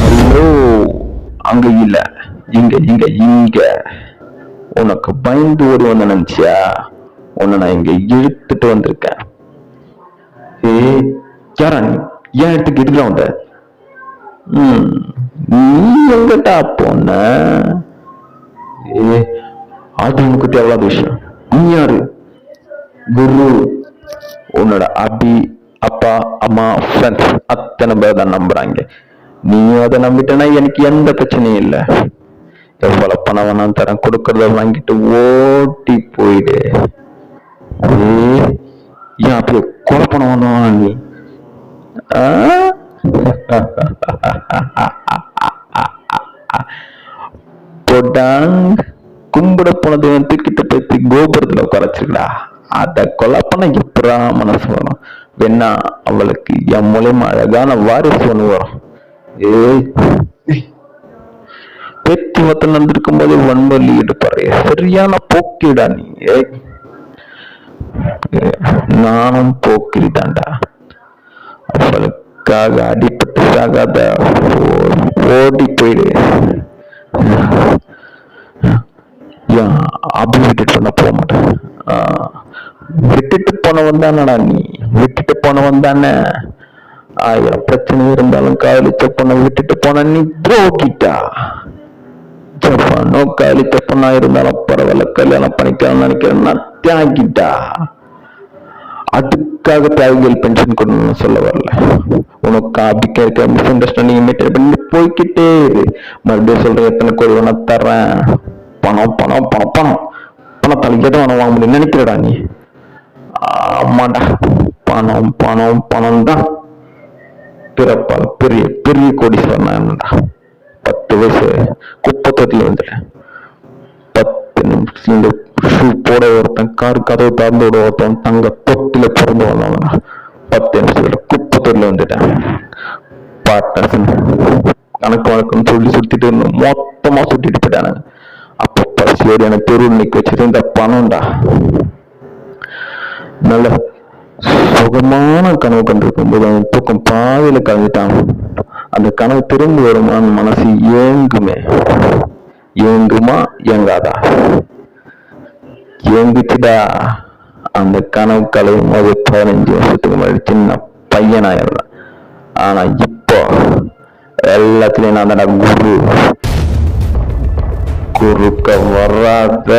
Hello, அங்க இல்ல, இங்க இங்க இங்க. உனக்கு பயந்து ஓடி வந்த நினைச்சியா? உன்னை நான் இங்க இழுத்துட்டு வந்திருக்கேன். ஏ, யாரா நீ? ஏன் இடத்துக்கு இதுல வந்த? நீ எங்கட்டா போன? ஏ, அது உனக்கு தேவையில்லாத விஷயம். நீ யாரு? குரு. உன்னோட அபி, அப்பா, அம்மா, ஃப்ரெண்ட்ஸ் அத்தனை பேர் தான் நம்புறாங்க. நீயும் அதை நம்பிட்டேன்னா எனக்கு எந்த பிரச்சனையும் இல்லை. எவ்வளவு பணம் வேணாலும் தரேன், கொடுக்கறத வாங்கிட்டு ஓட்டி போயிடு. ஏன் அப்படியே கொலை பண்ண வந்தவனா நீ? போட்டாங் கும்பிட போனது தூக்கிட்டு போய் கோபுரத்துல குறைச்சிருக்கா. அத கொலை பண்ண எப்படா மனசு வரும்? வேணா அவளுக்கு என் மூலியமா அழகான வாரிசு ஒண்ணு வரும். பேச்சுவார்த்தை நடந்திருக்கும் போது வன்வலி ஈடுபடுற சரியான போக்கிடா நீ. நானும் போக்கிரிதான்டா. அவளுக்காக அடிபட்டு சாகாத, ஓடி போயிடு. அபி விட்டுட்டு பண்ண போக மாட்டேன். விட்டுட்டு போனவன் தானடா நீ. விட்டுட்டு போனவன் தானே. 1000 பிரச்சனை இருந்தாலும் காதலிச்ச பொண்ணை விட்டுட்டு போன நீ துரோகிட்டா. ஜப்பானோ காதலிச்ச பொண்ணா இருந்தாலும் பரவாயில்ல, கல்யாணம் பண்ணிக்கலாம் நினைக்கிறேன்னா தியாகிட்டா. அதுக்காக தியாகிகள் பென்ஷன் கொடுன்னு சொல்ல வரல. உனக்கு அபிக்க இருக்க மிஸ் அண்டர்ஸ்டாண்டிங் மெயின்டைன் பண்ணி போய்கிட்டே இரு. மறுபடியும் சொல்றேன், எத்தனை கோடி வேணா தர்றேன். பணம் பணம் பணம் பணம் பணத்தால் எதை வேணா வாங்க முடியும் நினைக்கிறடா நீ? ஆமாண்டா, பணம் பணம் பணம் தான். பிறப்பால் பெரிய பெரிய கோடீஸ்வரன் என்னடா. 10 வயசு குப்பத்தொட்டில வந்துட்டேன். 10 நிமிஷம் ஷூ போட ஒருத்தன், கார் கதவு திறந்து விட ஒருத்தன், தங்க தொட்டில பிறந்து வந்தவனா. 10 நிமிஷத்துல குப்பத்தொட்டில வந்துட்டேன். பார்ட்னர்ஸ் கணக்கு வழக்குன்னு சொல்லி சுத்திட்டு இருந்தோம். மொத்தமா சுத்திட்டு போயிட்டானுங்க. அப்ப பசியோடு எனக்கு தெருவில் நிக்க வச்சது இந்த பணம்டா. நல்ல சுகமான கனவு கண்டிருக்கும் போது அவன் தூக்கம் பாதையில கலந்துட்டான். அந்த கனவு திரும்பி வருமானு மனசு ஏங்குமே. ஏங்குமா ஏங்காதா? ஏங்குச்சுடா. அந்த கனவு கலையும் போது 15 வருஷத்துக்கு முன்னாடி சின்ன பையனாயிருந்தான். ஆனா இப்போ எல்லாத்துலயும் நான் தான்டா குரு. குறுக்க வராத.